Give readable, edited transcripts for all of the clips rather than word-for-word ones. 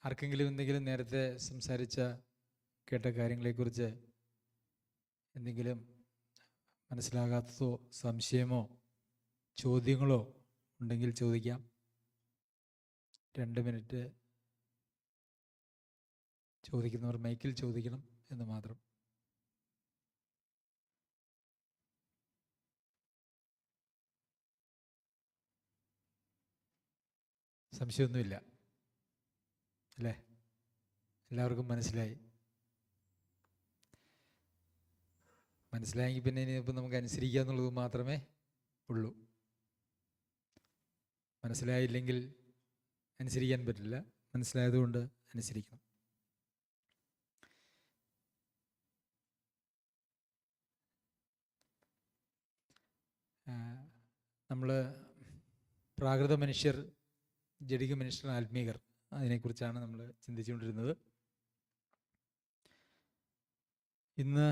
ആർക്കെങ്കിലും എന്തെങ്കിലും നേരത്തെ കേട്ട കാര്യങ്ങളെക്കുറിച്ച് എന്തെങ്കിലും മനസ്സിലാകാത്തതോ സംശയമോ ചോദ്യങ്ങളോ ഉണ്ടെങ്കിൽ ചോദിക്കാം. 2 മിനിറ്റ് ചോദിക്കുന്നവർ മൈക്കിൽ ചോദിക്കണം എന്ന് മാത്രം. സംശയമൊന്നുമില്ല അല്ലേ? എല്ലാവർക്കും മനസ്സിലായെങ്കിൽ പിന്നെ ഇനിയിപ്പോൾ നമുക്ക് അനുസരിക്കുക എന്നുള്ളത് മാത്രമേ ഉള്ളൂ. മനസ്സിലായില്ലെങ്കിൽ അനുസരിക്കാൻ പറ്റില്ല. മനസ്സിലായതുകൊണ്ട് അനുസരിക്കണം. നമ്മൾ പ്രാകൃത മനുഷ്യർ, ജഡിക മനുഷ്യർ, ആത്മീകർ, അതിനെക്കുറിച്ചാണ് നമ്മൾ ചിന്തിച്ചുകൊണ്ടിരുന്നത്. ഇന്ന്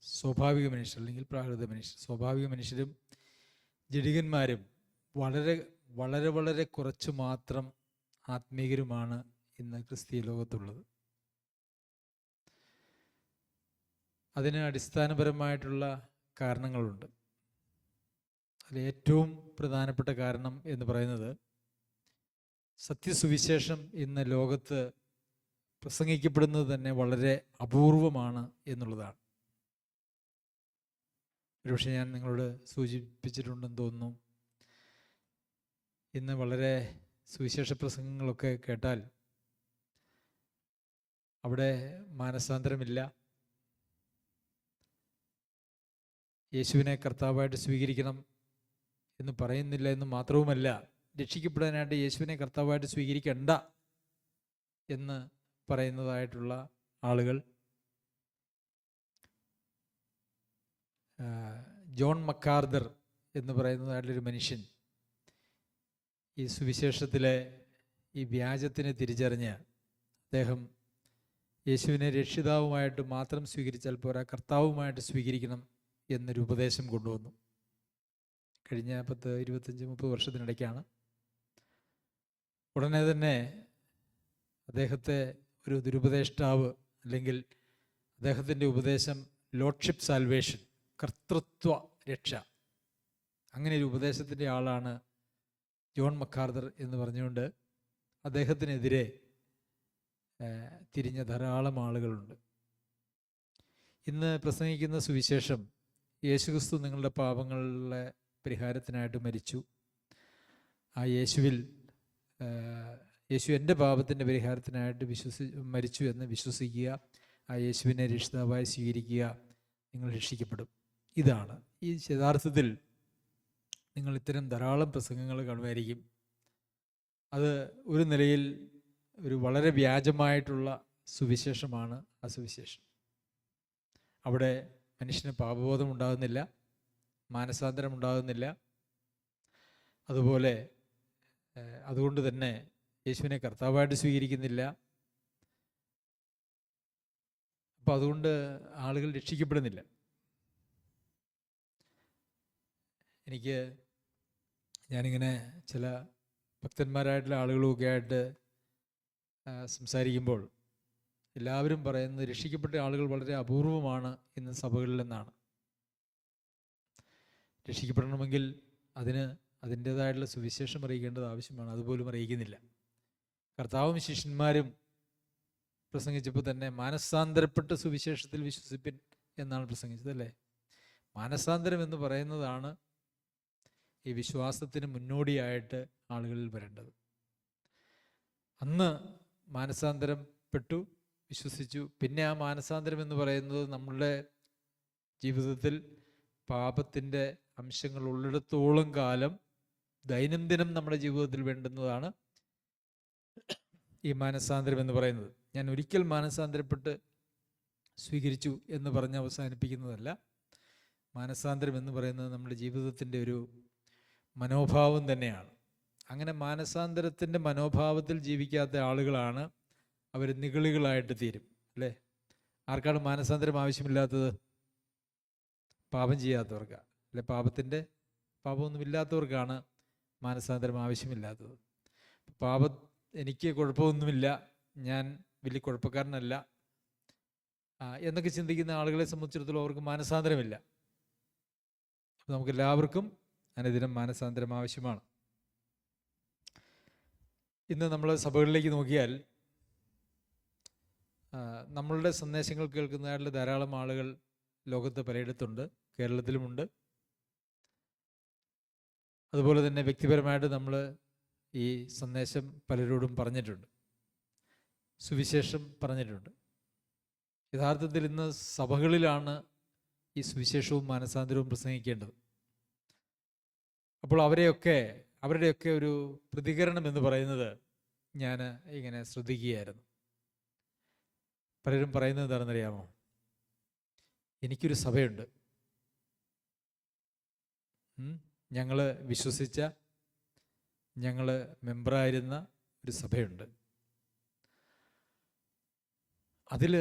സ്വാഭാവിക മനുഷ്യർ അല്ലെങ്കിൽ പ്രാകൃത മനുഷ്യർ, സ്വാഭാവിക മനുഷ്യരും ജഡികന്മാരും വളരെ വളരെ വളരെ കുറച്ച് മാത്രം ആത്മീകരുമാണ് ഇന്ന് ക്രിസ്തീയ ലോകത്തുള്ളത്. അതിന് അടിസ്ഥാനപരമായിട്ടുള്ള കാരണങ്ങളുണ്ട്. അതിൽ ഏറ്റവും പ്രധാനപ്പെട്ട കാരണം എന്ന് പറയുന്നത് സത്യസുവിശേഷം ഇന്ന് ലോകത്ത് പ്രസംഗിക്കപ്പെടുന്നത് തന്നെ വളരെ അപൂർവമാണ് എന്നുള്ളതാണ്. ഒരുപക്ഷെ ഞാൻ നിങ്ങളോട് സൂചിപ്പിച്ചിട്ടുണ്ടെന്ന് തോന്നുന്നു. ഇന്ന് വളരെ സുവിശേഷ പ്രസംഗങ്ങളൊക്കെ കേട്ടാൽ അവിടെ മാനസാന്തരമില്ല, യേശുവിനെ കർത്താവായിട്ട് സ്വീകരിക്കണം എന്ന് പറയുന്നില്ല എന്ന് മാത്രവുമല്ല, രക്ഷിക്കപ്പെടാനായിട്ട് യേശുവിനെ കർത്താവായിട്ട് സ്വീകരിക്കണ്ട എന്ന് പറയുന്നതായിട്ടുള്ള ആളുകൾ. ജോൺ മക്കാർദർ എന്ന് പറയുന്നതായിട്ടുള്ളൊരു മനുഷ്യൻ ഈ സുവിശേഷത്തിലെ ഈ വ്യാജത്തിനെ തിരിച്ചറിഞ്ഞ് അദ്ദേഹം യേശുവിനെ രക്ഷിതാവുമായിട്ട് മാത്രം സ്വീകരിച്ചാൽ പോരാ, കർത്താവുമായിട്ട് സ്വീകരിക്കണം എന്നൊരു ഉപദേശം കൊണ്ടുവന്നു. കഴിഞ്ഞ 10, 25, 30 വർഷത്തിനിടയ്ക്കാണ്. ഉടനെ തന്നെ അദ്ദേഹത്തെ ഒരു ദുരുപദേഷ്ടാവ്, അല്ലെങ്കിൽ അദ്ദേഹത്തിൻ്റെ ഉപദേശം ലോർഡ്ഷിപ്പ് സാൽവേഷൻ, കർത്തൃത്വ രക്ഷ, അങ്ങനെ ഒരു ഉപദേശത്തിൻ്റെ ആളാണ് ജോൺ മക്കാർദർ എന്ന് പറഞ്ഞുകൊണ്ട് അദ്ദേഹത്തിനെതിരെ തിരിഞ്ഞ ധാരാളം ആളുകളുണ്ട്. ഇന്ന് പ്രസംഗിക്കുന്ന സുവിശേഷം യേശുക്രിസ്തു നിങ്ങളുടെ പാപങ്ങളുടെ പരിഹാരത്തിനായിട്ട് മരിച്ചു, ആ യേശു എൻ്റെ പാപത്തിൻ്റെ പരിഹാരത്തിനായിട്ട് മരിച്ചു എന്ന് വിശ്വസിക്കുക, ആ യേശുവിനെ രക്ഷിതാവായി സ്വീകരിക്കുക, നിങ്ങൾ രക്ഷിക്കപ്പെടും. ഇതാണ് ഈ യഥാർത്ഥത്തിൽ നിങ്ങൾ ഇത്തരം ധാരാളം പ്രസംഗങ്ങൾ കാണുമായിരിക്കും. അത് ഒരു നിലയിൽ ഒരു വളരെ വ്യാജമായിട്ടുള്ള സുവിശേഷമാണ് ആ സുവിശേഷം. അവിടെ മനുഷ്യന് പാപബോധം ഉണ്ടാകുന്നില്ല, മാനസാന്തരം ഉണ്ടാകുന്നില്ല. അതുപോലെ അതുകൊണ്ട് തന്നെ യേശുവിനെ കർത്താവായിട്ട് സ്വീകരിക്കുന്നില്ല. അപ്പം അതുകൊണ്ട് ആളുകൾ രക്ഷിക്കപ്പെടുന്നില്ല. ഞാനിങ്ങനെ ചില ഭക്തന്മാരായിട്ടുള്ള ആളുകളുമൊക്കെ ആയിട്ട് സംസാരിക്കുമ്പോൾ എല്ലാവരും പറയുന്നത് രക്ഷിക്കപ്പെട്ട ആളുകൾ വളരെ അപൂർവമാണ് ഇന്ന് സഭകളിലെന്നാണ്. രക്ഷിക്കപ്പെടണമെങ്കിൽ അതിൻ്റേതായിട്ടുള്ള സുവിശേഷം അറിയിക്കേണ്ടത് ആവശ്യമാണ്. അതുപോലും അറിയിക്കുന്നില്ല. കർത്താവും ശിഷ്യന്മാരും പ്രസംഗിച്ചപ്പോൾ തന്നെ മാനസാന്തരപ്പെട്ട് സുവിശേഷത്തിൽ വിശ്വസിപ്പിൻ എന്നാണ് പ്രസംഗിച്ചത്, അല്ലേ? മാനസാന്തരം എന്ന് പറയുന്നതാണ് ഈ വിശ്വാസത്തിന് മുന്നോടിയായിട്ട് ആളുകളിൽ വരേണ്ടത്. അന്ന് മാനസാന്തരപ്പെട്ടു, വിശ്വസിച്ചു. പിന്നെ ആ മാനസാന്തരം എന്ന് പറയുന്നത് നമ്മളുടെ ജീവിതത്തിൽ പാപത്തിൻ്റെ അംശങ്ങൾ ഉള്ളിടത്തോളം കാലം ദൈനംദിനം നമ്മുടെ ജീവിതത്തിൽ വേണ്ടുന്നതാണ് ഈ മാനസാന്തരം എന്ന് പറയുന്നത്. ഞാൻ ഒരിക്കൽ മാനസാന്തരപ്പെട്ട് സ്വീകരിച്ചു എന്ന് പറഞ്ഞ് അവസാനിപ്പിക്കുന്നതല്ല. മാനസാന്തരം എന്ന് പറയുന്നത് നമ്മുടെ ജീവിതത്തിൻ്റെ ഒരു മനോഭാവം തന്നെയാണ്. അങ്ങനെ മാനസാന്തരത്തിൻ്റെ മനോഭാവത്തിൽ ജീവിക്കാത്ത ആളുകളാണ് അവർ നിഗളികളായിട്ട് തീരും, അല്ലേ? ആർക്കാണ് മാനസാന്തരം ആവശ്യമില്ലാത്തത്? പാപം ചെയ്യാത്തവർക്കാണ്, അല്ലെ? പാപമൊന്നുമില്ലാത്തവർക്കാണ് മാനസാന്തരം ആവശ്യമില്ലാത്തത്. എനിക്ക് കുഴപ്പമൊന്നുമില്ല, ഞാൻ വലിയ കുഴപ്പക്കാരനല്ല എന്നൊക്കെ ചിന്തിക്കുന്ന ആളുകളെ സംബന്ധിച്ചിടത്തോളം അവർക്ക് മാനസാന്തരമില്ല. നമുക്കെല്ലാവർക്കും അനുദിനം മാനസാന്തരം ആവശ്യമാണ്. ഇന്ന് നമ്മൾ സഭകളിലേക്ക് നോക്കിയാൽ നമ്മളുടെ സന്ദേശങ്ങൾ കേൾക്കുന്നതായിട്ടുള്ള ധാരാളം ആളുകൾ ലോകത്ത് പലയിടത്തുണ്ട്, കേരളത്തിലുമുണ്ട്. അതുപോലെ തന്നെ വ്യക്തിപരമായിട്ട് നമ്മൾ ഈ സന്ദേശം പലരോടും പറഞ്ഞിട്ടുണ്ട്, സുവിശേഷം പറഞ്ഞിട്ടുണ്ട്. യഥാർത്ഥത്തിൽ ഇന്ന് സഭകളിലാണ് ഈ സുവിശേഷവും മാനസാന്തരവും പ്രസംഗിക്കേണ്ടത്. അപ്പോൾ അവരുടെയൊക്കെ ഒരു പ്രതികരണം എന്ന് പറയുന്നത് ഞാൻ ഇങ്ങനെ ശ്രദ്ധിക്കുകയായിരുന്നു. പലരും പറയുന്നത് എന്താണെന്നറിയാമോ? എനിക്കൊരു സഭയുണ്ട്, ഞങ്ങൾ വിശ്വസിച്ച, ഞങ്ങൾ മെമ്പറായിരുന്ന ഒരു സഭയുണ്ട്, അതിൽ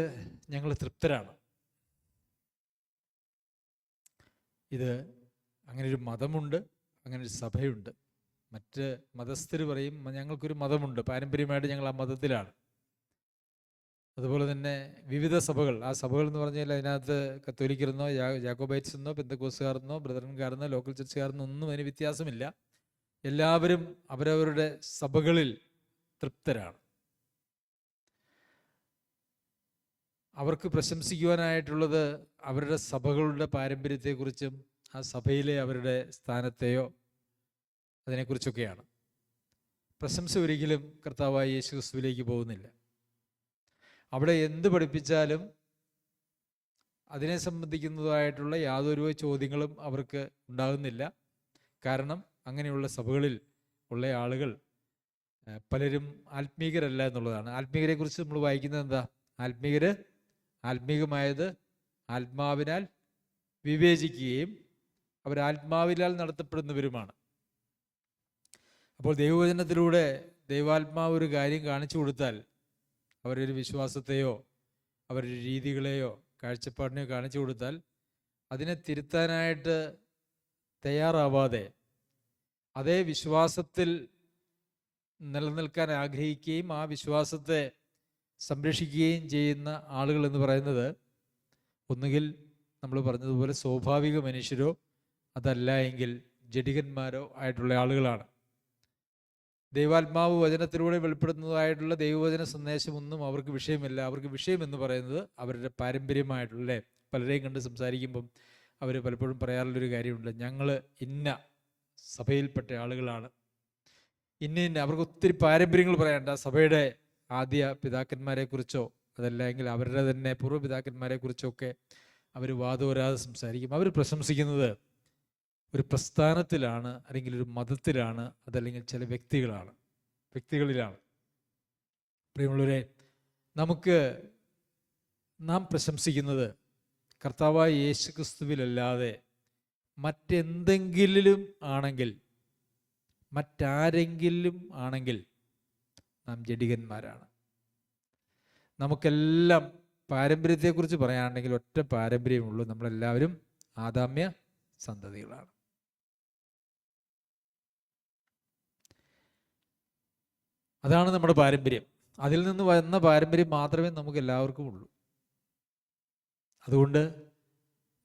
ഞങ്ങൾ തൃപ്തരാണ്. ഇത് അങ്ങനൊരു മതമുണ്ട്, അങ്ങനൊരു സഭയുണ്ട്. മറ്റ് മതസ്ഥർ പറയും ഞങ്ങൾക്കൊരു മതമുണ്ട്, പാരമ്പര്യമായിട്ട് ഞങ്ങൾ ആ മതത്തിലാണ്. അതുപോലെ തന്നെ വിവിധ സഭകൾ, ആ സഭകൾ എന്ന് പറഞ്ഞാൽ അതിനകത്ത് കത്തോലിക്കരെന്നോ ജാക്കോബൈറ്റ്സ് എന്നോ പെന്തക്കോസ്തുകാരെന്നോ ബ്രദറൻകാരെന്നോ ലോക്കൽ ചർച്ചുകാരെന്നോ ഒന്നും അതിന് വ്യത്യാസമില്ല. എല്ലാവരും അവരവരുടെ സഭകളിൽ തൃപ്തരാണ്. അവർക്ക് പ്രശംസിക്കുവാനായിട്ടുള്ളത് അവരുടെ സഭകളുടെ പാരമ്പര്യത്തെക്കുറിച്ചും ആ സഭയിലെ അവരുടെ സ്ഥാനത്തെയോ അതിനെക്കുറിച്ചൊക്കെയാണ്. പ്രശംസ ഒരിക്കലും കർത്താവായ യേശു ക്രിസ്തുവിലേക്ക് പോകുന്നില്ല. അവിടെ എന്ത് പഠിപ്പിച്ചാലും അതിനെ സംബന്ധിക്കുന്നതായിട്ടുള്ള യാതൊരു ചോദ്യങ്ങളും അവർക്ക് ഉണ്ടാകുന്നില്ല. കാരണം അങ്ങനെയുള്ള സഭകളിൽ ഉള്ള ആളുകൾ പലരും ആത്മീകരല്ല എന്നുള്ളതാണ്. ആത്മീകരെ കുറിച്ച് നമ്മൾ വായിക്കുന്നത് എന്താ? ആത്മീകമായത് ആത്മാവിനാൽ വിവേചിക്കുകയും അവരാത്മാവിനാൽ നടത്തപ്പെടുന്നവരുമാണ്. അപ്പോൾ ദൈവവചനത്തിലൂടെ ദൈവാത്മാവ് ഒരു കാര്യം കാണിച്ചു കൊടുത്താൽ അവരൊരു വിശ്വാസത്തെയോ അവരുടെ രീതികളെയോ കാഴ്ചപ്പാടിനെയോ കാണിച്ചു കൊടുത്താൽ അതിനെ തിരുത്താനായിട്ട് തയ്യാറാവാതെ അതേ വിശ്വാസത്തിൽ നിലനിൽക്കാൻ ആഗ്രഹിക്കുകയും ആ വിശ്വാസത്തെ സംരക്ഷിക്കുകയും ചെയ്യുന്ന ആളുകൾ എന്ന് പറയുന്നത് ഒന്നുകിൽ നമ്മൾ പറഞ്ഞതുപോലെ സ്വാഭാവിക മനുഷ്യരോ അതല്ല എങ്കിൽ ജഡികന്മാരോ ആയിട്ടുള്ള ആളുകളാണ്. ദൈവാത്മാവ് വചനത്തിലൂടെ വെളിപ്പെടുന്നതായിട്ടുള്ള ദൈവവചന സന്ദേശമൊന്നും അവർക്ക് വിഷയമല്ല. അവർക്ക് വിഷയം എന്ന് പറയുന്നത് അവരുടെ പാരമ്പര്യമായിട്ടുള്ള, പലരെയും കണ്ട് സംസാരിക്കുമ്പം അവർ പലപ്പോഴും പറയാറുള്ളൊരു കാര്യമുണ്ട്, ഞങ്ങൾ ഇന്ന സഭയിൽപ്പെട്ട ആളുകളാണ്, അവർക്ക് ഒത്തിരി പാരമ്പര്യങ്ങൾ പറയാനുണ്ട്. ആ സഭയുടെ ആദ്യ പിതാക്കന്മാരെക്കുറിച്ചോ അതല്ല എങ്കിൽ അവരുടെ തന്നെ പൂർവ്വപിതാക്കന്മാരെക്കുറിച്ചോ ഒക്കെ അവർ വാദോരാതെ സംസാരിക്കും. അവർ പ്രശംസിക്കുന്നത് ഒരു പ്രസ്ഥാനത്തിലാണ്, അല്ലെങ്കിൽ ഒരു മതത്തിലാണ്, അതല്ലെങ്കിൽ ചില വ്യക്തികളിലാണ്. പ്രിയമുള്ളവരെ, നാം പ്രശംസിക്കുന്നത് കർത്താവായ യേശു ക്രിസ്തുവിലല്ലാതെ മറ്റാരെങ്കിലും ആണെങ്കിൽ നാം ജഡികന്മാരാണ്. നമുക്കെല്ലാം പാരമ്പര്യത്തെക്കുറിച്ച് പറയാനുണ്ടെങ്കിൽ ഒറ്റ പാരമ്പര്യമുള്ളൂ, നമ്മളെല്ലാവരും ആദാമ്യ സന്തതികളാണ്. അതാണ് നമ്മുടെ പാരമ്പര്യം. അതിൽ നിന്ന് വന്ന പാരമ്പര്യം മാത്രമേ നമുക്ക് എല്ലാവർക്കും ഉള്ളൂ. അതുകൊണ്ട്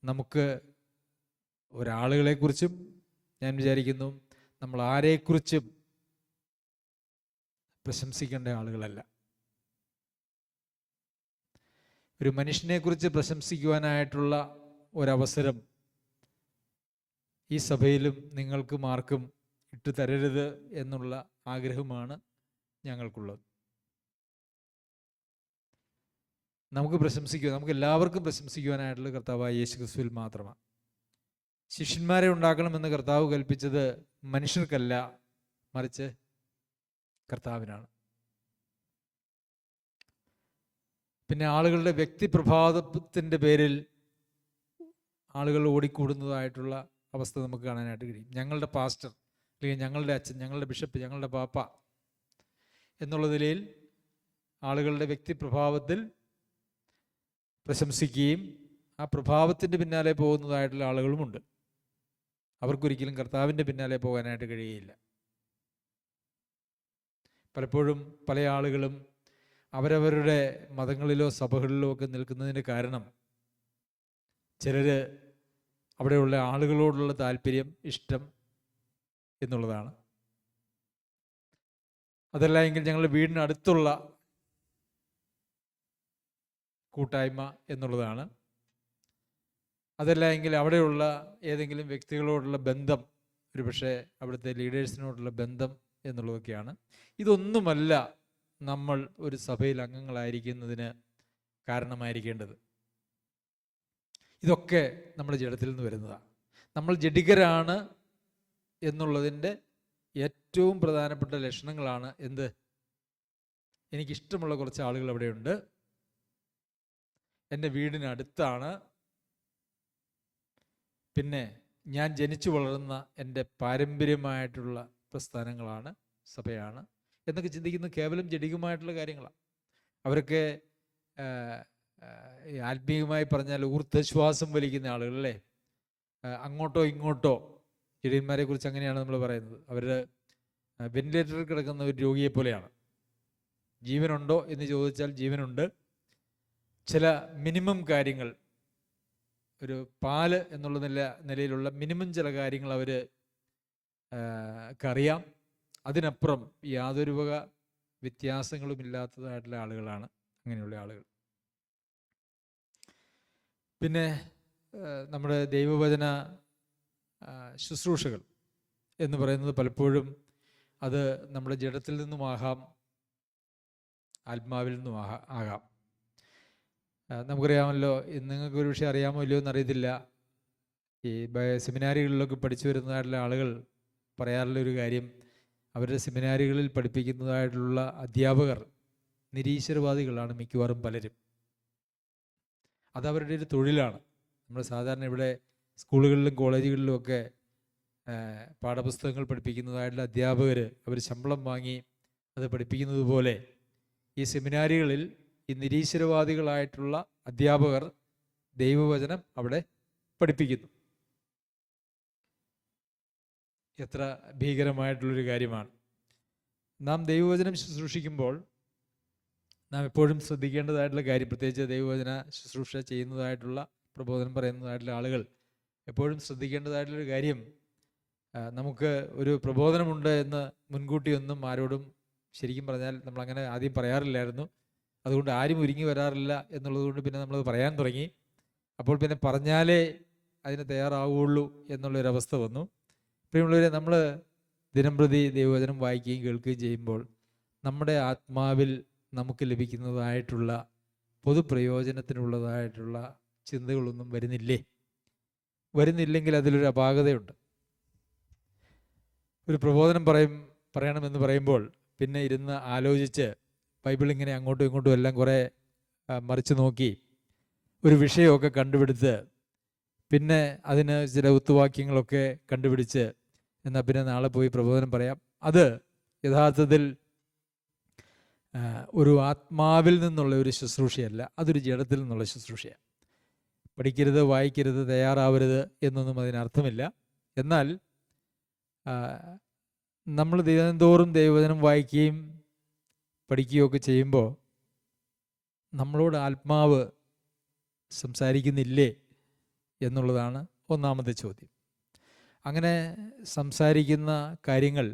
നമുക്ക് ഒരാളുകളെക്കുറിച്ചും ഞാൻ വിചാരിക്കുന്നു നമ്മൾ ആരെക്കുറിച്ചും പ്രശംസിക്കേണ്ട ആളുകളല്ല. ഒരു മനുഷ്യനെക്കുറിച്ച് പ്രശംസിക്കുവാനായിട്ടുള്ള ഒരവസരം ഈ സഭയിലും നിങ്ങൾക്കും ആർക്കും ഇട്ടു തരരുത് എന്നുള്ള ആഗ്രഹമാണ് ഞങ്ങൾക്കുള്ളത്. നമുക്ക് എല്ലാവർക്കും പ്രശംസിക്കുവാനായിട്ടുള്ള കർത്താവായ യേശു ക്രിസ്തുവിൽ മാത്രമാണ്. ശിഷ്യന്മാരെ ഉണ്ടാക്കണമെന്ന് കർത്താവ് കൽപ്പിച്ചത് മനുഷ്യർക്കല്ല, മറിച്ച് കർത്താവിനാണ്. പിന്നെ ആളുകളുടെ വ്യക്തിപ്രഭാവത്തിൻ്റെ പേരിൽ ആളുകൾ ഓടിക്കൂടുന്നതായിട്ടുള്ള അവസ്ഥ നമുക്ക് കാണാനായിട്ട് കഴിയും. ഞങ്ങളുടെ പാസ്റ്റർ, അല്ലെങ്കിൽ ഞങ്ങളുടെ അച്ഛൻ, ഞങ്ങളുടെ ബിഷപ്പ്, ഞങ്ങളുടെ പാപ്പ എന്നുള്ള നിലയിൽ ആളുകളുടെ വ്യക്തിപ്രഭാവത്തിൽ പ്രശംസിക്കുകയും ആ പ്രഭാവത്തിൻ്റെ പിന്നാലെ പോകുന്നതായിട്ടുള്ള ആളുകളുമുണ്ട്. അവർക്കൊരിക്കലും കർത്താവിൻ്റെ പിന്നാലെ പോകാനായിട്ട് കഴിയുകയില്ല. പലപ്പോഴും പല ആളുകളും അവരവരുടെ മതങ്ങളിലോ സഭകളിലോ ഒക്കെ നിൽക്കുന്നതിന് കാരണം ചിലർ അവിടെയുള്ള ആളുകളോടുള്ള താല്പര്യം, ഇഷ്ടം എന്നുള്ളതാണ്. അതല്ല എങ്കിൽ ഞങ്ങളുടെ വീടിനടുത്തുള്ള കൂട്ടായ്മ എന്നുള്ളതാണ്. അതല്ല എങ്കിൽ അവിടെയുള്ള ഏതെങ്കിലും വ്യക്തികളോടുള്ള ബന്ധം, ഒരുപക്ഷെ അവിടുത്തെ ലീഡേഴ്സിനോടുള്ള ബന്ധം എന്നുള്ളതൊക്കെയാണ്. ഇതൊന്നുമല്ല നമ്മൾ ഒരു സഭയിൽ അംഗങ്ങളായിരിക്കുന്നതിന് കാരണമായിരിക്കേണ്ടത്. ഇതൊക്കെ നമ്മുടെ ജഡത്തിൽ നിന്ന് വരുന്നതാണ്. നമ്മൾ ജഡികരാണ് എന്നുള്ളതിൻ്റെ ഏറ്റവും പ്രധാനപ്പെട്ട ലക്ഷണങ്ങളാണ് എന്ത്? എനിക്കിഷ്ടമുള്ള കുറച്ച് ആളുകൾ അവിടെയുണ്ട്, എൻ്റെ വീടിനടുത്താണ്, പിന്നെ ഞാൻ ജനിച്ചു വളർന്ന എൻ്റെ പാരമ്പര്യമായിട്ടുള്ള പ്രസ്ഥാനങ്ങളാണ്, സഭയാണ് എന്നൊക്കെ ചിന്തിക്കുന്നത് കേവലം ജഡികമായിട്ടുള്ള കാര്യങ്ങളാണ്. അവരൊക്കെ ആത്മീയമായി പറഞ്ഞാൽ ഊർദ്ധശ്വാസം വലിക്കുന്ന ആളുകൾ അല്ലേ. അങ്ങോട്ടോ ഇങ്ങോട്ടോ, ജഡിയന്മാരെ കുറിച്ച് അങ്ങനെയാണ് നമ്മൾ പറയുന്നത്. അവർ വെന്റിലേറ്ററിൽ കിടക്കുന്ന ഒരു രോഗിയെ പോലെയാണ്. ജീവനുണ്ടോ എന്ന് ചോദിച്ചാൽ ജീവനുണ്ട്. ചില മിനിമം കാര്യങ്ങൾ, ഒരു പാല് എന്നുള്ള നിലയിലുള്ള മിനിമം ചില കാര്യങ്ങൾ അവർക്കറിയാം. അതിനപ്പുറം യാതൊരു വക വ്യത്യാസങ്ങളും ഇല്ലാത്തതായിട്ടുള്ള ആളുകളാണ് അങ്ങനെയുള്ള ആളുകൾ. പിന്നെ നമ്മുടെ ദൈവവചന ശുശ്രൂഷകൾ എന്ന് പറയുന്നത് പലപ്പോഴും അത് നമ്മുടെ ജഡത്തിൽ നിന്നുമാകാം, ആത്മാവിൽ നിന്നും ആകാം. നമുക്കറിയാമല്ലോ, നിങ്ങൾക്ക് ഒരു വിഷയം അറിയാമോ ഇല്ലയോ എന്നറിയത്തില്ല, ഈ സെമിനാരികളിലൊക്കെ പഠിച്ചു വരുന്നതായിട്ടുള്ള ആളുകൾ പറയാറുള്ള ഒരു കാര്യം, അവരുടെ സെമിനാരികളിൽ പഠിപ്പിക്കുന്നതായിട്ടുള്ള അധ്യാപകർ നിരീശ്വരവാദികളാണ് മിക്കവാറും പലരും. അതവരുടെ ഒരു തൊഴിലാണ്. നമ്മൾ സാധാരണ ഇവിടെ സ്കൂളുകളിലും കോളേജുകളിലും ഒക്കെ പാഠപുസ്തകങ്ങൾ പഠിപ്പിക്കുന്നതായിട്ടുള്ള അധ്യാപകർ അവർ ശമ്പളം വാങ്ങി അത് പഠിപ്പിക്കുന്നത് പോലെ ഈ സെമിനാരികളിൽ ഈ നിരീശ്വരവാദികളായിട്ടുള്ള അധ്യാപകർ ദൈവവചനം അവിടെ പഠിപ്പിക്കുന്നു. എത്ര ഭീകരമായിട്ടുള്ളൊരു കാര്യമാണ്. നാം ദൈവവചനം ശുശ്രൂഷിക്കുമ്പോൾ നാം എപ്പോഴും ശ്രദ്ധിക്കേണ്ടതായിട്ടുള്ള കാര്യം, പ്രത്യേകിച്ച് ദൈവവചന ശുശ്രൂഷ ചെയ്യുന്നതായിട്ടുള്ള, പ്രബോധനം പറയുന്നതായിട്ടുള്ള ആളുകൾ എപ്പോഴും ശ്രദ്ധിക്കേണ്ടതായിട്ടുള്ളൊരു കാര്യം, നമുക്ക് ഒരു പ്രബോധനമുണ്ട് എന്ന് മുൻകൂട്ടിയൊന്നും ആരോടും ശരിക്കും പറഞ്ഞാൽ നമ്മളങ്ങനെ ആദ്യം പറയാറില്ലായിരുന്നു. അതുകൊണ്ട് ആരും ഒരുങ്ങി വരാറില്ല എന്നുള്ളത് കൊണ്ട് പിന്നെ നമ്മളത് പറയാൻ തുടങ്ങി. അപ്പോൾ പിന്നെ പറഞ്ഞാലേ അതിന് തയ്യാറാവുള്ളൂ എന്നുള്ളൊരവസ്ഥ വന്നു. പ്രിയമുള്ളവരെ, നമ്മൾ ദിനംപ്രതി ദൈവവചനം വായിക്കുകയും കേൾക്കുകയും ചെയ്യുമ്പോൾ നമ്മുടെ ആത്മാവിൽ നമുക്ക് ലഭിക്കുന്നതായിട്ടുള്ള പൊതുപ്രയോജനത്തിനുള്ളതായിട്ടുള്ള ചിന്തകളൊന്നും വരുന്നില്ലെങ്കിൽ അതിലൊരു അപാകതയുണ്ട്. ഒരു പ്രബോധനം പറയണമെന്ന് പറയുമ്പോൾ പിന്നെ ഇരുന്ന് ആലോചിച്ച് ബൈബിൾ ഇങ്ങനെ അങ്ങോട്ടും ഇങ്ങോട്ടും എല്ലാം കുറേ മറിച്ച് നോക്കി ഒരു വിഷയമൊക്കെ കണ്ടുപിടിച്ച് പിന്നെ അതിന് ചില ഒത്തുവാക്യങ്ങളൊക്കെ കണ്ടുപിടിച്ച് എന്നാൽ പിന്നെ നാളെ പോയി പ്രബോധനം പറയാം. അത് യഥാർത്ഥത്തിൽ ഒരു ആത്മാവിൽ നിന്നുള്ള ഒരു ശുശ്രൂഷയല്ല, അതൊരു ജഡത്തിൽ നിന്നുള്ള ശുശ്രൂഷയാണ്. പഠിക്കരുത്, വായിക്കരുത്, തയ്യാറാവരുത് എന്നൊന്നും അതിനർത്ഥമില്ല. എന്നാൽ നമ്മൾ ദിനംതോറും ദൈവവചനം വായിക്കുകയും പഠിക്കുകയൊക്കെ ചെയ്യുമ്പോൾ നമ്മളോട് ആത്മാവ് സംസാരിക്കുന്നില്ലേ എന്നുള്ളതാണ് ഒന്നാമത്തെ ചോദ്യം. അങ്ങനെ സംസാരിക്കുന്ന കാര്യങ്ങൾ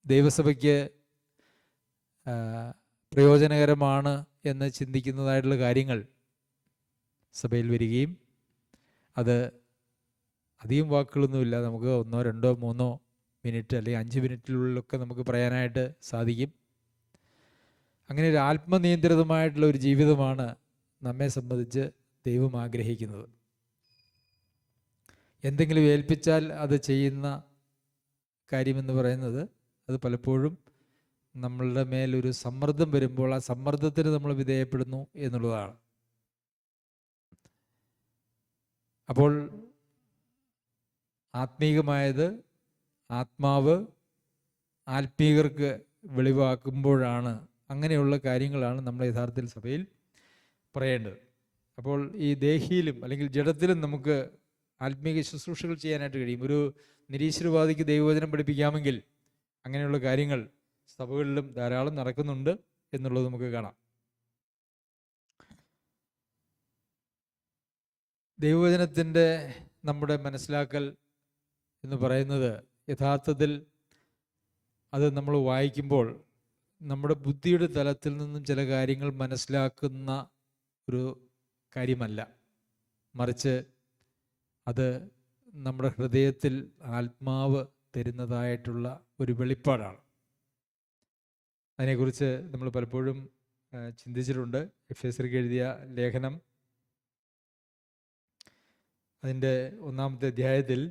ദൈവസഭയ്ക്ക് പ്രയോജനകരമാണ് എന്ന് ചിന്തിക്കുന്നതായിട്ടുള്ള കാര്യങ്ങൾ സഭയിൽ വരികയും അത് അധികം വാക്കുകളൊന്നുമില്ല, നമുക്ക് 1, 2, 3 മിനിറ്റ് അല്ലെങ്കിൽ 5 മിനിറ്റിനുള്ളിലൊക്കെ നമുക്ക് പറയാനായിട്ട് സാധിക്കും. അങ്ങനെ ഒരു ആത്മനിയന്ത്രിതമായിട്ടുള്ള ഒരു ജീവിതമാണ് നമ്മെ സംബന്ധിച്ച് ദൈവം ആഗ്രഹിക്കുന്നത്. എന്തെങ്കിലും ഏൽപ്പിച്ചാൽ അത് ചെയ്യുന്ന കാര്യമെന്ന് പറയുന്നത് അത് പലപ്പോഴും നമ്മളുടെ മേലൊരു സമ്മർദ്ദം വരുമ്പോൾ ആ സമ്മർദ്ദത്തിന് നമ്മൾ വിധേയപ്പെടുന്നു എന്നുള്ളതാണ്. അപ്പോൾ ആത്മീകമായത് ആത്മാവ് ആത്മീകർക്ക് വെളിവാക്കുമ്പോഴാണ്, അങ്ങനെയുള്ള കാര്യങ്ങളാണ് നമ്മൾ യഥാർത്ഥത്തിൽ സഭയിൽ പറയേണ്ടത്. അപ്പോൾ ഈ ദേഹിയിലും അല്ലെങ്കിൽ ജഡത്തിലും നമുക്ക് ആത്മീക ശുശ്രൂഷകൾ ചെയ്യാനായിട്ട് കഴിയും. ഒരു നിരീശ്വരവാദിക്ക് ദൈവവചനം പഠിപ്പിക്കാമെങ്കിൽ അങ്ങനെയുള്ള കാര്യങ്ങൾ സഭകളിലും ധാരാളം നടക്കുന്നുണ്ട് എന്നുള്ളത് നമുക്ക് കാണാം. ദൈവവചനത്തിൻ്റെ നമ്മുടെ മനസ്സിലാക്കൽ എന്ന് പറയുന്നത് യഥാർത്ഥത്തിൽ അത് നമ്മൾ വായിക്കുമ്പോൾ നമ്മുടെ ബുദ്ധിയുടെ തലത്തിൽ നിന്നും ചില കാര്യങ്ങൾ മനസ്സിലാക്കുന്ന ഒരു കാര്യമല്ല, മറിച്ച് അത് നമ്മുടെ ഹൃദയത്തിൽ ആത്മാവ് തരുന്നതായിട്ടുള്ള ഒരു വെളിപ്പാടാണ്. അതിനെക്കുറിച്ച് നമ്മൾ പലപ്പോഴും ചിന്തിച്ചിട്ടുണ്ട്. എഫേസ്യർക്ക് എഴുതിയ ലേഖനം അതിൻ്റെ 1-ാമത്തെ അധ്യായത്തിൽ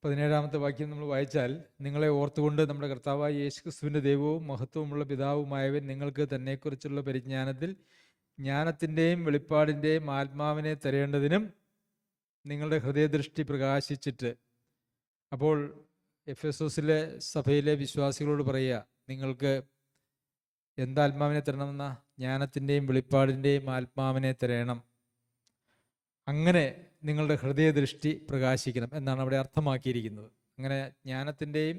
17-ാമത്തെ വാക്യം നമ്മൾ വായിച്ചാൽ, നിങ്ങളെ ഓർത്തുകൊണ്ട് നമ്മുടെ കർത്താവായ യേശുക്രിസ്തുവിൻ്റെ ദൈവവും മഹത്വമുള്ള പിതാവുമായവൻ നിങ്ങൾക്ക് തന്നെക്കുറിച്ചുള്ള പരിജ്ഞാനത്തിൽ ജ്ഞാനത്തിൻ്റെയും വെളിപ്പാടിൻ്റെയും ആത്മാവിനെ തരേണ്ടതിനും നിങ്ങളുടെ ഹൃദയദൃഷ്ടി പ്രകാശിച്ചിട്ട്. അപ്പോൾ എഫെസോസിലെ സഭയിലെ വിശ്വാസികളോട് പറയുക, നിങ്ങൾക്ക് എന്താത്മാവിനെ തരണമെന്ന? ജ്ഞാനത്തിൻ്റെയും വെളിപ്പാടിൻ്റെയും ആത്മാവിനെ തരണം. അങ്ങനെ നിങ്ങളുടെ ഹൃദയദൃഷ്ടി പ്രകാശിക്കണം എന്നാണ് അവിടെ അർത്ഥമാക്കിയിരിക്കുന്നത്. അങ്ങനെ ജ്ഞാനത്തിൻ്റെയും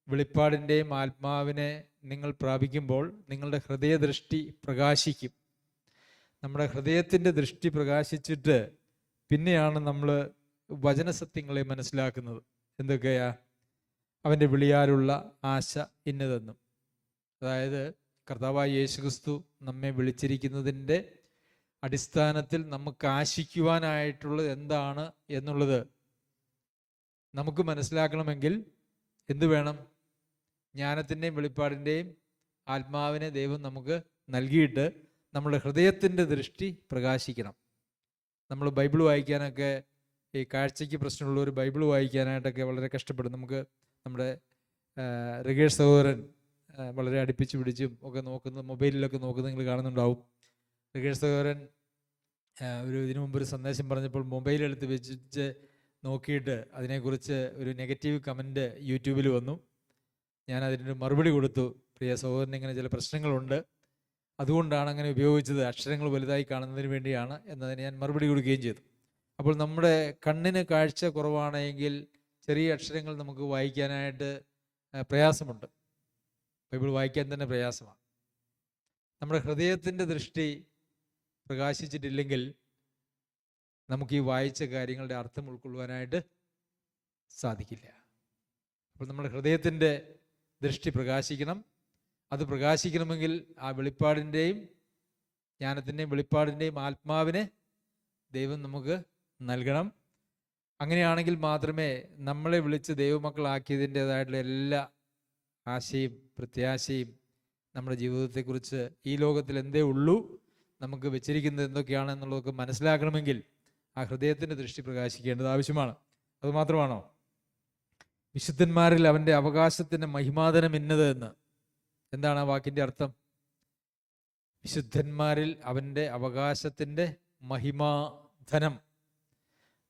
വെളിപ്പാടിൻ്റെയും ആത്മാവിനെ നിങ്ങൾ പ്രാപിക്കുമ്പോൾ നിങ്ങളുടെ ഹൃദയദൃഷ്ടി പ്രകാശിക്കും. നമ്മുടെ ഹൃദയത്തിൻ്റെ ദൃഷ്ടി പ്രകാശിച്ചിട്ട് പിന്നെയാണ് നമ്മൾ വചനസത്യങ്ങളെ മനസ്സിലാക്കുന്നത്. എന്തൊക്കെയാ? അവൻ്റെ വിളിയാലുള്ള ആശ ഇന്നതെന്നും, അതായത് കർത്താവായ യേശുക്രിസ്തു നമ്മെ വിളിച്ചിരിക്കുന്നതിൻ്റെ അടിസ്ഥാനത്തിൽ നമുക്ക് ആശിക്കുവാനായിട്ടുള്ളത് എന്താണ് എന്നുള്ളത് നമുക്ക് മനസ്സിലാക്കണമെങ്കിൽ എന്തു വേണം? ജ്ഞാനത്തിൻ്റെയും വെളിപ്പാടിൻ്റെയും ആത്മാവിനെ ദൈവം നമുക്ക് നൽകിയിട്ട് നമ്മുടെ ഹൃദയത്തിൻ്റെ ദൃഷ്ടി പ്രകാശിക്കണം. നമ്മൾ ബൈബിൾ വായിക്കാനൊക്കെ, ഈ കാഴ്ചയ്ക്ക് പ്രശ്നമുള്ളവർ ബൈബിൾ വായിക്കാനായിട്ടൊക്കെ വളരെ കഷ്ടപ്പെടും. നമുക്ക് നമ്മുടെ റിഗേഷ് സഹോദരൻ വളരെ അടുപ്പിച്ച് പിടിച്ചും ഒക്കെ നോക്കുന്നത്, മൊബൈലിലൊക്കെ നോക്കുന്നത് നിങ്ങൾ കാണുന്നുണ്ടാവും. റിഗേഷ് സഹോദരൻ ഇതിനു മുമ്പ് ഒരു സന്ദേശം പറഞ്ഞപ്പോൾ മൊബൈൽ എടുത്ത് വെച്ച് നോക്കിയിട്ട് അതിനെക്കുറിച്ച് ഒരു നെഗറ്റീവ് കമൻറ്റ് യൂട്യൂബിൽ വന്നു. ഞാൻ അതിനൊരു മറുപടി കൊടുത്തു. പ്രിയ സഹോദരന് ഇങ്ങനെ ചില പ്രശ്നങ്ങളുണ്ട്, അതുകൊണ്ടാണ് അങ്ങനെ ഉപയോഗിച്ചത്, അക്ഷരങ്ങൾ വലുതായി കാണുന്നതിന് വേണ്ടിയാണ് എന്നതിന് ഞാൻ മറുപടി കൊടുക്കുകയും ചെയ്തു. അപ്പോൾ നമ്മുടെ കണ്ണിന് കാഴ്ച കുറവാണെങ്കിൽ ചെറിയ അക്ഷരങ്ങൾ നമുക്ക് വായിക്കാനായിട്ട് പ്രയാസമുണ്ട്. ബൈബിൾ വായിക്കാൻ തന്നെ പ്രയാസമാണ്. നമ്മുടെ ഹൃദയത്തിൻ്റെ ദൃഷ്ടി പ്രകാശിച്ചിട്ടില്ലെങ്കിൽ നമുക്ക് ഈ വായിച്ച കാര്യങ്ങളുടെ അർത്ഥം ഉൾക്കൊള്ളുവാനായിട്ട് സാധിക്കില്ല. അപ്പോൾ നമ്മുടെ ഹൃദയത്തിൻ്റെ ദൃഷ്ടി പ്രകാശിക്കണം. അത് പ്രകാശിക്കണമെങ്കിൽ ആ വെളിപ്പാടിൻ്റെയും ജ്ഞാനത്തിൻ്റെയും വെളിപ്പാടിൻ്റെയും ആത്മാവിനെ ദൈവം നമുക്ക് നൽകണം. അങ്ങനെയാണെങ്കിൽ മാത്രമേ നമ്മളെ വിളിച്ച് ദൈവമക്കളാക്കിയതിൻ്റെതായിട്ടുള്ള എല്ലാ ആശയും പ്രത്യാശയും നമ്മുടെ ജീവിതത്തെക്കുറിച്ച് ഈ ലോകത്തിൽ എന്തേ ഉള്ളൂ, നമുക്ക് വെച്ചിരിക്കുന്നത് എന്തൊക്കെയാണെന്നുള്ളതൊക്കെ മനസ്സിലാക്കണമെങ്കിൽ ആ ഹൃദയത്തിൻ്റെ ദൃഷ്ടി പ്രകാശിക്കേണ്ടത് ആവശ്യമാണ്. അതുമാത്രമാണോ? വിശുദ്ധന്മാരിൽ അവൻ്റെ അവകാശത്തിൻ്റെ മഹിമാധനം ഇന്നത് എന്ന്. എന്താണ് ആ വാക്കിൻ്റെ അർത്ഥം? വിശുദ്ധന്മാരിൽ അവൻ്റെ അവകാശത്തിൻ്റെ മഹിമാധനം.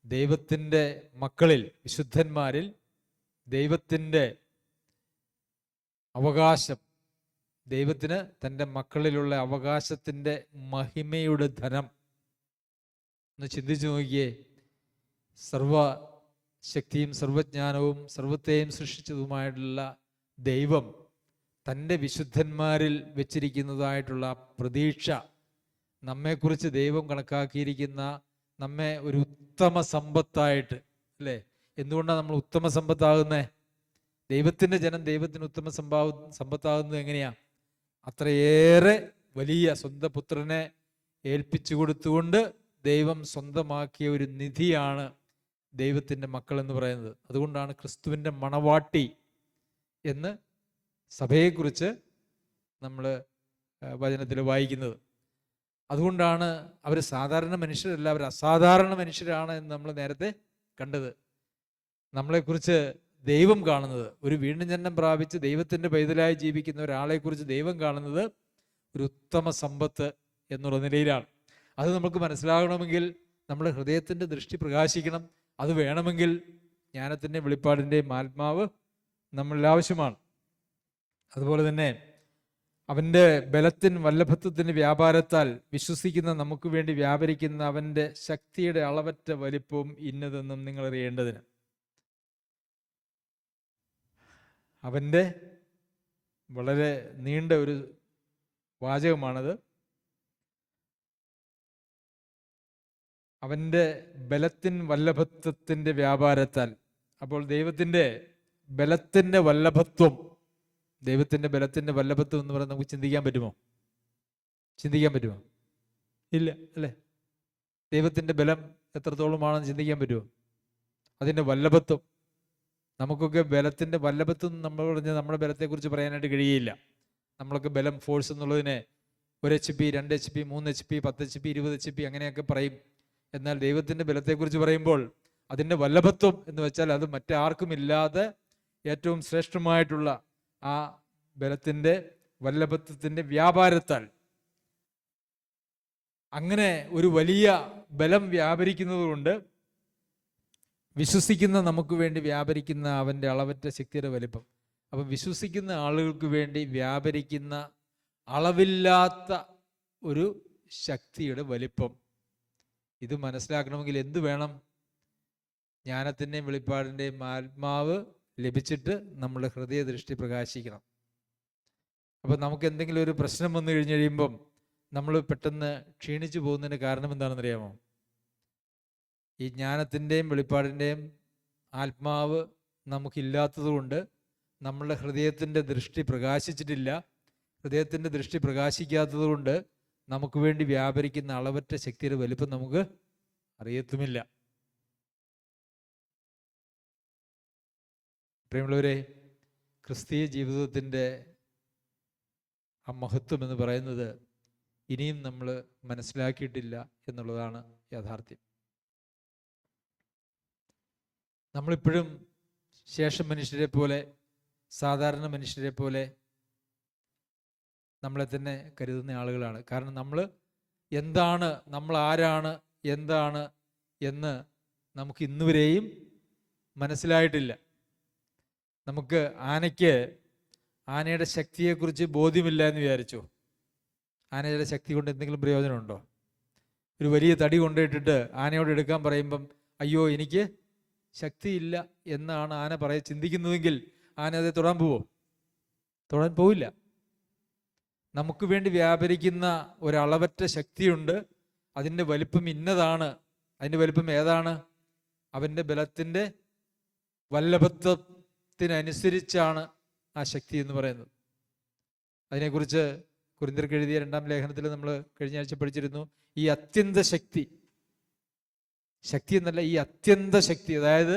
ദൈവത്തിൻ്റെ മക്കളിൽ, വിശുദ്ധന്മാരിൽ ദൈവത്തിൻ്റെ അവകാശം, ദൈവത്തിന് തൻ്റെ മക്കളിലുള്ള അവകാശത്തിൻ്റെ മഹിമയുടെ ധനം. ഒന്ന് ചിന്തിച്ചു നോക്കിയേ. സർവശക്തിയും സർവജ്ഞാനവും സർവത്തെയും സൃഷ്ടിച്ചതുമായിട്ടുള്ള ദൈവം തൻ്റെ വിശുദ്ധന്മാരിൽ വെച്ചിരിക്കുന്നതായിട്ടുള്ള പ്രതീക്ഷ, നമ്മെക്കുറിച്ച് ദൈവം കണക്കാക്കിയിരിക്കുന്ന നമ്മെ ഒരു ഉത്തമ സമ്പത്തായിട്ട്, അല്ലേ? എന്തുകൊണ്ടാണ് നമ്മൾ ഉത്തമ സമ്പത്താകുന്നത്? ദൈവത്തിൻ്റെ ജനം ദൈവത്തിന് ഉത്തമ സമ്പത്താകുന്നത് എങ്ങനെയാ? അത്രയേറെ വലിയ സ്വന്തം പുത്രനെ ഏൽപ്പിച്ചു കൊടുത്തുകൊണ്ട് ദൈവം സ്വന്തമാക്കിയ ഒരു നിധിയാണ് ദൈവത്തിൻ്റെ മക്കൾ എന്ന് പറയുന്നത്. അതുകൊണ്ടാണ് ക്രിസ്തുവിൻ്റെ മണവാട്ടി എന്ന് സഭയെക്കുറിച്ച് നമ്മൾ വചനത്തിൽ വായിക്കുന്നത്. അതുകൊണ്ടാണ് അവർ സാധാരണ മനുഷ്യരല്ല, അവർ അസാധാരണ മനുഷ്യരാണ് എന്ന് നമ്മൾ നേരത്തെ കണ്ടത്. നമ്മളെക്കുറിച്ച് ദൈവം കാണുന്നത്, ഒരു വീണ്ടും ജനനം പ്രാപിച്ച് ദൈവത്തിൻ്റെ പൈതലായി ജീവിക്കുന്ന ഒരാളെക്കുറിച്ച് ദൈവം കാണുന്നത് ഒരു ഉത്തമ സമ്പത്ത് എന്നുള്ള നിലയിലാണ്. അത് നമുക്ക് മനസ്സിലാകണമെങ്കിൽ നമ്മുടെ ഹൃദയത്തിൻ്റെ ദൃഷ്ടി പ്രകാശിക്കണം. അത് വേണമെങ്കിൽ ജ്ഞാനത്തിൻ്റെ വെളിപ്പാടിൻ്റെയും ആത്മാവ് നമ്മളിൽ ആവശ്യമാണ്. അതുപോലെ തന്നെ അവൻ്റെ ബലത്തിൻ വല്ലഭത്വത്തിൻ്റെ വ്യാപാരത്താൽ വിശ്വസിക്കുന്ന നമുക്ക് വേണ്ടി വ്യാപരിക്കുന്ന അവൻ്റെ ശക്തിയുടെ അളവറ്റ വലിപ്പവും ഇന്നതെന്നും നിങ്ങൾ അറിയേണ്ടതിന്. അവൻ്റെ വളരെ നീണ്ട ഒരു വാചകമാണത്. അവൻ്റെ ബലത്തിൻ വല്ലഭത്വത്തിൻ്റെ വ്യാപാരത്താൽ. അപ്പോൾ ദൈവത്തിൻ്റെ ബലത്തിൻ്റെ വല്ലഭത്വം, ദൈവത്തിൻ്റെ ബലത്തിൻ്റെ വല്ലഭത്വം എന്ന് പറയുന്നത് നമുക്ക് ചിന്തിക്കാൻ പറ്റുമോ? ചിന്തിക്കാൻ പറ്റുമോ? ഇല്ല അല്ലേ? ദൈവത്തിൻ്റെ ബലം എത്രത്തോളമാണെന്ന് ചിന്തിക്കാൻ പറ്റുമോ? അതിൻ്റെ വല്ലഭത്വം, നമുക്കൊക്കെ ബലത്തിൻ്റെ വല്ലഭത്വം നമ്മൾ പറഞ്ഞ് നമ്മുടെ ബലത്തെക്കുറിച്ച് പറയാനായിട്ട് കഴിയില്ല. നമ്മളൊക്കെ ബലം, ഫോഴ്സ് എന്നുള്ളതിനെ 1 HP, 2 HP, 3 HP, 10 HP, 20 HP അങ്ങനെയൊക്കെ പറയും. എന്നാൽ ദൈവത്തിൻ്റെ ബലത്തെക്കുറിച്ച് പറയുമ്പോൾ അതിൻ്റെ വല്ലഭത്വം എന്ന് വെച്ചാൽ അത് മറ്റാർക്കും ഇല്ലാതെ ഏറ്റവും ശ്രേഷ്ഠമായിട്ടുള്ള ആ ബലത്തിൻ്റെ വല്ലഭത്വത്തിൻ്റെ വ്യാപാരത്താൽ അങ്ങനെ ഒരു വലിയ ബലം വ്യാപരിക്കുന്നത് കൊണ്ട് വിശ്വസിക്കുന്ന നമുക്ക് വേണ്ടി വ്യാപരിക്കുന്ന അവൻ്റെ അളവറ്റ ശക്തിയുടെ വലിപ്പം. അപ്പം വിശ്വസിക്കുന്ന ആളുകൾക്ക് വേണ്ടി വ്യാപരിക്കുന്ന അളവില്ലാത്ത ഒരു ശക്തിയുടെ വലിപ്പം, ഇത് മനസ്സിലാക്കണമെങ്കിൽ എന്ത് വേണം? ജ്ഞാനത്തിൻ്റെയും വെളിപ്പാടിൻ്റെയും ആത്മാവ് ലഭിച്ചിട്ട് നമ്മുടെ ഹൃദയദൃഷ്ടി പ്രകാശിക്കണം. അപ്പം നമുക്ക് എന്തെങ്കിലും ഒരു പ്രശ്നം വന്നു കഴിഞ്ഞ് കഴിയുമ്പം നമ്മൾ പെട്ടെന്ന് ക്ഷീണിച്ചു പോകുന്നതിന് കാരണം എന്താണെന്നറിയാമോ? ഈ ജ്ഞാനത്തിൻ്റെയും വെളിപ്പാടിൻ്റെയും ആത്മാവ് നമുക്കില്ലാത്തത് കൊണ്ട് നമ്മളുടെ ഹൃദയത്തിൻ്റെ ദൃഷ്ടി പ്രകാശിച്ചിട്ടില്ല. ഹൃദയത്തിൻ്റെ ദൃഷ്ടി പ്രകാശിക്കാത്തത് കൊണ്ട് നമുക്ക് വേണ്ടി വ്യാപരിക്കുന്ന അളവറ്റ ശക്തിയുടെ വലിപ്പം നമുക്ക് അറിയത്തുമില്ല. പ്രിയമുള്ളവരെ, ക്രിസ്തീയ ജീവിതത്തിൻ്റെ ആ മഹത്വം എന്ന് പറയുന്നത് ഇനിയും നമ്മൾ മനസ്സിലാക്കിയിട്ടില്ല എന്നുള്ളതാണ് യാഥാർത്ഥ്യം. നമ്മളിപ്പോഴും ശേഷം മനുഷ്യരെ പോലെ, സാധാരണ മനുഷ്യരെ പോലെ നമ്മളെ തന്നെ കരുതുന്ന ആളുകളാണ്. കാരണം നമ്മൾ എന്താണ്, നമ്മൾ ആരാണ്, എന്താണ് എന്ന് നമുക്ക് ഇന്നുവരെയും മനസ്സിലായിട്ടില്ല. നമുക്ക് ആനയുടെ ശക്തിയെക്കുറിച്ച് ബോധ്യമില്ല എന്ന് വിചാരിച്ചു. ആനയുടെ ശക്തി കൊണ്ട് എന്തെങ്കിലും പ്രയോജനമുണ്ടോ? ഒരു വലിയ തടി കൊണ്ടിട്ടിട്ട് ആനയോട് എടുക്കാൻ പറയുമ്പം അയ്യോ എനിക്ക് ശക്തിയില്ല എന്നാണ് ആന ചിന്തിക്കുന്നതെങ്കിൽ ആന അത് തൊടാൻ പോവോ? തൊടാൻ പോവില്ല. നമുക്ക് വേണ്ടി വ്യാപരിക്കുന്ന ഒരളവറ്റ ശക്തിയുണ്ട്. അതിൻ്റെ വലിപ്പം ഇന്നതാണ്. അതിൻ്റെ വലിപ്പം ഏതാണ്? അവൻ്റെ ബലത്തിൻ്റെ വല്ലഭത്വത്തിനനുസരിച്ചാണ് ആ ശക്തി എന്ന് പറയുന്നത്. അതിനെക്കുറിച്ച് കൊരിന്ത്യർക്ക് എഴുതിയ 2-ാം ലേഖനത്തിൽ നമ്മൾ കഴിഞ്ഞ ആഴ്ച പഠിച്ചിരുന്നു. ഈ അത്യന്ത ശക്തി എന്നല്ല, ഈ അത്യന്ത ശക്തി, അതായത്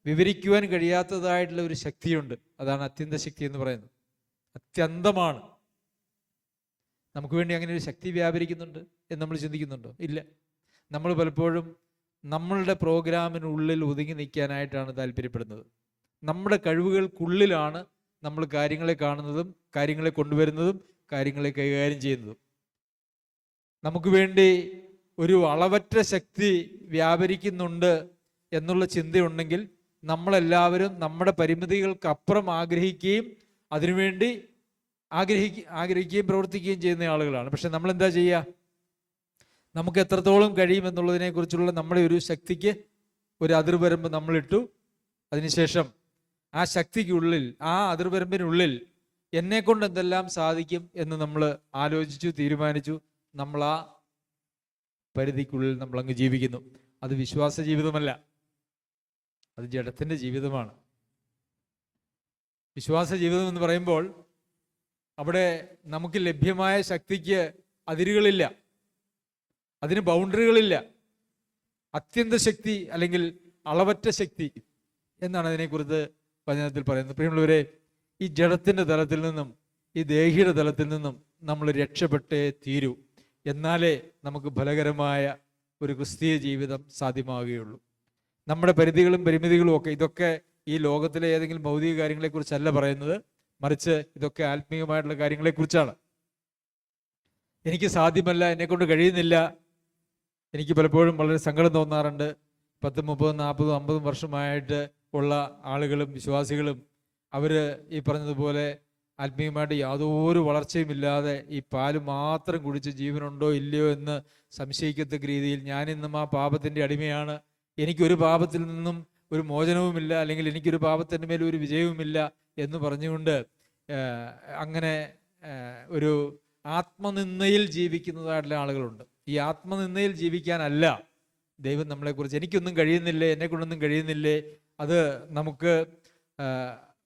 വിവരിക്കുവാൻ കഴിയാത്തതായിട്ടുള്ള ഒരു ശക്തിയുണ്ട്. അതാണ് അത്യന്ത ശക്തി എന്ന് പറയുന്നത്. അത്യന്തമാണ്. നമുക്ക് വേണ്ടി അങ്ങനെ ഒരു ശക്തി വ്യാപരിക്കുന്നുണ്ട് എന്ന് നമ്മൾ ചിന്തിക്കുന്നുണ്ടോ? ഇല്ല. നമ്മൾ പലപ്പോഴും നമ്മളുടെ പ്രോഗ്രാമിനുള്ളിൽ ഒതുങ്ങി നിൽക്കാനായിട്ടാണ് താല്പര്യപ്പെടുന്നത്. നമ്മുടെ കഴിവുകൾക്കുള്ളിലാണ് നമ്മൾ കാര്യങ്ങളെ കാണുന്നതും കാര്യങ്ങളെ കൊണ്ടുവരുന്നതും കാര്യങ്ങളെ കൈകാര്യം ചെയ്യുന്നതും. നമുക്ക് വേണ്ടി ഒരു അളവറ്റ ശക്തി വ്യാപരിക്കുന്നുണ്ട് എന്നുള്ള ചിന്തയുണ്ടെങ്കിൽ നമ്മളെല്ലാവരും നമ്മുടെ പരിമിതികൾക്കപ്പുറം ആഗ്രഹിക്കുകയും അതിനുവേണ്ടി ആഗ്രഹിക്കുകയും പ്രവർത്തിക്കുകയും ചെയ്യുന്ന ആളുകളാണ്. പക്ഷെ നമ്മൾ എന്താ ചെയ്യുക? നമുക്ക് എത്രത്തോളം കഴിയുമെന്നുള്ളതിനെ കുറിച്ചുള്ള നമ്മുടെ ഒരു ശക്തിക്ക് ഒരു അതിർവരമ്പ് നമ്മളിട്ടു. അതിനുശേഷം ആ ശക്തിക്കുള്ളിൽ, ആ അതിർവരമ്പിനുള്ളിൽ എന്നെ കൊണ്ട് എന്തെല്ലാം സാധിക്കും എന്ന് നമ്മൾ ആലോചിച്ചു, തീരുമാനിച്ചു. നമ്മൾ ആ പരിധിക്കുള്ളിൽ നമ്മൾ അങ്ങ് ജീവിക്കുന്നു. അത് വിശ്വാസ ജീവിതമല്ല, അത് ജഡത്തിൻ്റെ ജീവിതമാണ്. വിശ്വാസ ജീവിതം എന്ന് പറയുമ്പോൾ അവിടെ നമുക്ക് ലഭ്യമായ ശക്തിക്ക് അതിരുകളില്ല, അതിന് ബൗണ്ടറികളില്ല. അത്യന്ത ശക്തി അല്ലെങ്കിൽ അളവറ്റ ശക്തി എന്നാണ് അതിനെക്കുറിച്ച് വചനത്തിൽ പറയുന്നത്. പ്രിയമുള്ളവരെ, ഈ ജഡത്തിൻ്റെ തലത്തിൽ നിന്നും ഈ ദേഹിയുടെ തലത്തിൽ നിന്നും നമ്മൾ രക്ഷപ്പെട്ടേ തീരൂ. എന്നാലേ നമുക്ക് ഫലകരമായ ഒരു ക്രിസ്തീയ ജീവിതം സാധ്യമാവുകയുള്ളൂ. നമ്മുടെ പരിധികളും പരിമിതികളും ഒക്കെ, ഇതൊക്കെ ഈ ലോകത്തിലെ ഏതെങ്കിലും ഭൗതിക കാര്യങ്ങളെക്കുറിച്ചല്ല പറയുന്നത്, മറിച്ച് ഇതൊക്കെ ആത്മീയമായിട്ടുള്ള കാര്യങ്ങളെക്കുറിച്ചാണ്. എനിക്ക് സാധ്യമല്ല, എന്നെക്കൊണ്ട് കഴിയുന്നില്ല. എനിക്ക് പലപ്പോഴും വളരെ സങ്കടം തോന്നാറുണ്ട്. 10, 30, 40, 50 വർഷമായിട്ട് ഉള്ള ആളുകളും വിശ്വാസികളും അവർ ഈ പറഞ്ഞതുപോലെ ആത്മീയമായിട്ട് യാതൊരു വളർച്ചയുമില്ലാതെ ഈ പാല് മാത്രം കുടിച്ച് ജീവനുണ്ടോ ഇല്ലയോ എന്ന് സംശയിക്കത്തക്ക രീതിയിൽ ഞാനിന്നും ആ പാപത്തിൻ്റെ അടിമയാണ്, എനിക്കൊരു പാപത്തിൽ നിന്നും ഒരു മോചനവുമില്ല, അല്ലെങ്കിൽ എനിക്കൊരു പാപത്തിൻ്റെ മേൽ ഒരു വിജയവുമില്ല എന്ന് പറഞ്ഞുകൊണ്ട് അങ്ങനെ ഒരു ആത്മനിന്ദയിൽ ജീവിക്കുന്നതായിട്ടുള്ള ആളുകളുണ്ട്. ഈ ആത്മനിന്ദയിൽ ജീവിക്കാനല്ല ദൈവം നമ്മളെക്കുറിച്ച് എനിക്കൊന്നും കഴിയുന്നില്ലേ, എന്നെക്കൊണ്ടൊന്നും കഴിയുന്നില്ലേ, അത് നമുക്ക്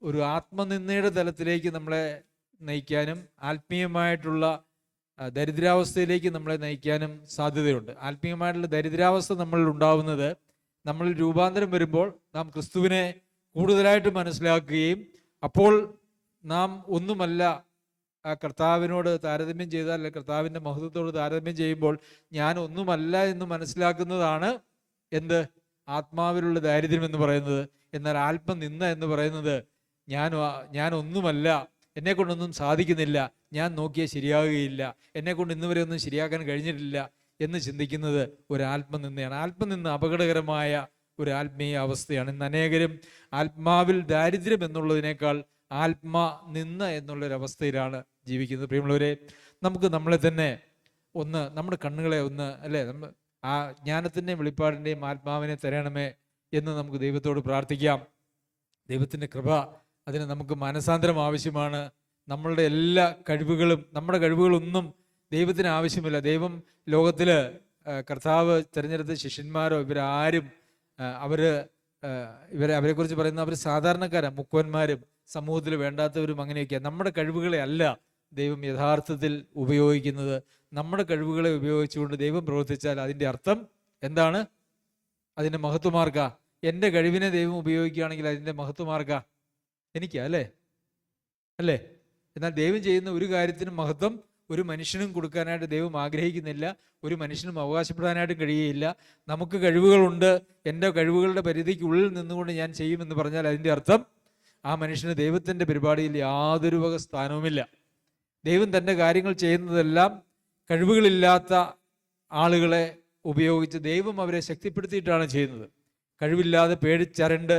ഒരു ആത്മനിന്ദയുടെ തലത്തിലേക്ക് നമ്മളെ നയിക്കാനും ആത്മീയമായിട്ടുള്ള ദരിദ്രാവസ്ഥയിലേക്ക് നമ്മളെ നയിക്കാനും സാധ്യതയുണ്ട്. ആത്മീയമായിട്ടുള്ള ദരിദ്രാവസ്ഥ നമ്മളിൽ ഉണ്ടാവുന്നത് നമ്മളിൽ രൂപാന്തരം വരുമ്പോൾ നാം ക്രിസ്തുവിനെ കൂടുതലായിട്ട് മനസ്സിലാക്കുകയും അപ്പോൾ നാം ഒന്നുമല്ല കർത്താവിനോട് താരതമ്യം ചെയ്താൽ, അല്ലെങ്കിൽ കർത്താവിൻ്റെ മഹത്വത്തോട് താരതമ്യം ചെയ്യുമ്പോൾ ഞാൻ ഒന്നുമല്ല എന്ന് മനസ്സിലാക്കുന്നതാണ് എന്ത് ആത്മാവിലുള്ള ദാരിദ്ര്യം എന്ന് പറയുന്നത്. എന്നാൽ ആത്മനിന്ദ എന്ന് പറയുന്നത് ഞാൻ ഒന്നുമല്ല, എന്നെ കൊണ്ടൊന്നും സാധിക്കുന്നില്ല, ഞാൻ നോക്കിയാൽ ശരിയാകുകയില്ല, എന്നെ കൊണ്ട് ഇന്ന് വരെ ഒന്നും ശരിയാക്കാൻ കഴിഞ്ഞിട്ടില്ല എന്ന് ചിന്തിക്കുന്നത് ഒരു ആത്മനിന്ദയാണ്. ആത്മനിന്ദ അപകടകരമായ ഒരു ആത്മീയ അവസ്ഥയാണ്. ഇന്ന് അനേകരും ആത്മാവിൽ ദാരിദ്ര്യം എന്നുള്ളതിനേക്കാൾ ആത്മനിന്ദ എന്നുള്ളൊരവസ്ഥയിലാണ് ജീവിക്കുന്നത്. പ്രിയമുള്ളവരെ, നമുക്ക് നമ്മളെ തന്നെ ഒന്ന്, നമ്മുടെ കണ്ണുകളെ ഒന്ന് അല്ലേ, ആ ജ്ഞാനത്തിൻ്റെയും വെളിപ്പാടിൻ്റെയും ആത്മാവിനെ തരണമേ എന്ന് നമുക്ക് ദൈവത്തോട് പ്രാർത്ഥിക്കാം. ദൈവത്തിൻ്റെ കൃപ, അതിന് നമുക്ക് മനസാന്തരം ആവശ്യമാണ്. നമ്മളുടെ എല്ലാ കഴിവുകളും, നമ്മുടെ കഴിവുകളൊന്നും ദൈവത്തിന് ആവശ്യമില്ല. ദൈവം ലോകത്തിൽ കർത്താവ് തിരഞ്ഞെടുത്ത ശിഷ്യന്മാരോ ഇവരാരും അവരെക്കുറിച്ച് പറയുന്ന അവർ സാധാരണക്കാരാണ്, മുക്കുവന്മാരും സമൂഹത്തിൽ വേണ്ടാത്തവരും അങ്ങനെയൊക്കെയാണ്. നമ്മുടെ കഴിവുകളെ അല്ല ദൈവം യഥാർത്ഥത്തിൽ ഉപയോഗിക്കുന്നത്. നമ്മുടെ കഴിവുകളെ ഉപയോഗിച്ചുകൊണ്ട് ദൈവം പ്രവർത്തിച്ചാൽ അതിൻ്റെ അർത്ഥം എന്താണ്? അതിൻ്റെ മഹത്വമാർക്കാ. എൻ്റെ കഴിവിനെ ദൈവം ഉപയോഗിക്കുകയാണെങ്കിൽ അതിൻ്റെ മഹത്വമാർക്കാ എനിക്കാ, അല്ലേ? എന്നാൽ ദൈവം ചെയ്യുന്ന ഒരു കാര്യത്തിനും മഹത്വം ഒരു മനുഷ്യനും കൊടുക്കാനായിട്ട് ദൈവം ആഗ്രഹിക്കുന്നില്ല, ഒരു മനുഷ്യനും അവകാശപ്പെടാനായിട്ടും കഴിയുകയില്ല. നമുക്ക് കഴിവുകളുണ്ട്, എൻ്റെ കഴിവുകളുടെ പരിധിക്കുള്ളിൽ നിന്നുകൊണ്ട് ഞാൻ ചെയ്യുമെന്ന് പറഞ്ഞാൽ അതിൻ്റെ അർത്ഥം ആ മനുഷ്യന് ദൈവത്തിൻ്റെ പരിപാടിയിൽ യാതൊരു വക സ്ഥാനവുമില്ല. ദൈവം തൻ്റെ കാര്യങ്ങൾ ചെയ്യുന്നതെല്ലാം കഴിവുകളില്ലാത്ത ആളുകളെ ഉപയോഗിച്ച് ദൈവം അവരെ ശക്തിപ്പെടുത്തിയിട്ടാണ് ചെയ്യുന്നത്. കഴിവില്ലാതെ പേടിച്ചരണ്ട്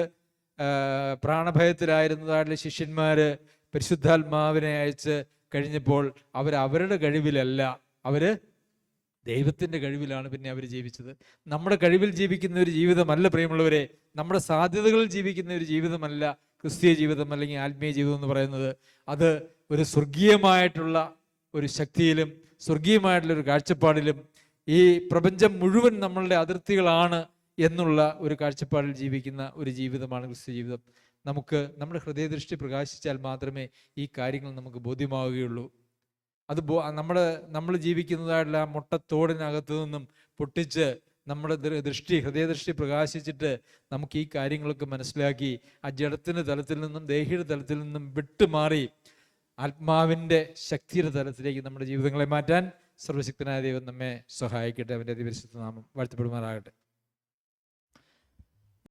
പ്രാണഭയത്തിലായിരുന്നതായിട്ടുള്ള ശിഷ്യന്മാർ പരിശുദ്ധാത്മാവിനെ അയച്ച് കഴിഞ്ഞപ്പോൾ അവരുടെ കഴിവിലല്ല, ദൈവത്തിൻ്റെ കഴിവിലാണ് പിന്നെ അവർ ജീവിച്ചത്. നമ്മുടെ കഴിവിൽ ജീവിക്കുന്ന ഒരു ജീവിതമല്ല പ്രിയമുള്ളവരെ, നമ്മുടെ സാധ്യതകളിൽ ജീവിക്കുന്ന ഒരു ജീവിതമല്ല ക്രിസ്തീയ ജീവിതം അല്ലെങ്കിൽ ആത്മീയ ജീവിതം എന്ന് പറയുന്നത്. അത് ഒരു സ്വർഗീയമായിട്ടുള്ള ഒരു ശക്തിയിലും സ്വർഗീയമായിട്ടുള്ള ഒരു കാഴ്ചപ്പാടിലും ഈ പ്രപഞ്ചം മുഴുവൻ നമ്മളുടെ അതിർത്തികളാണ് എന്നുള്ള ഒരു കാഴ്ചപ്പാടിൽ ജീവിക്കുന്ന ഒരു ജീവിതമാണ് ക്രിസ്തീയ ജീവിതം. നമുക്ക് നമ്മുടെ ഹൃദയദൃഷ്ടി പ്രകാശിച്ചാൽ മാത്രമേ ഈ കാര്യങ്ങൾ നമുക്ക് ബോധ്യമാവുകയുള്ളൂ. അത് നമ്മൾ ജീവിക്കുന്നതായിട്ടുള്ള മുട്ടത്തോടിനകത്തു നിന്നും പൊട്ടിച്ച് നമ്മുടെ ഹൃദയദൃഷ്ടി പ്രകാശിച്ചിട്ട് നമുക്ക് ഈ കാര്യങ്ങളൊക്കെ മനസ്സിലാക്കി ആ ജഡത്തിൻ്റെ തലത്തിൽ നിന്നും ദേഹിയുടെ തലത്തിൽ നിന്നും വിട്ടുമാറി ആത്മാവിൻ്റെ ശക്തിയുടെ തലത്തിലേക്ക് നമ്മുടെ ജീവിതങ്ങളെ മാറ്റാൻ സർവശക്തനായ ദൈവം നമ്മെ സഹായിക്കട്ടെ. അവൻ്റെ അതിപരിശുദ്ധ നാമം വാഴ്ത്തപ്പെടുമാറാകട്ടെ.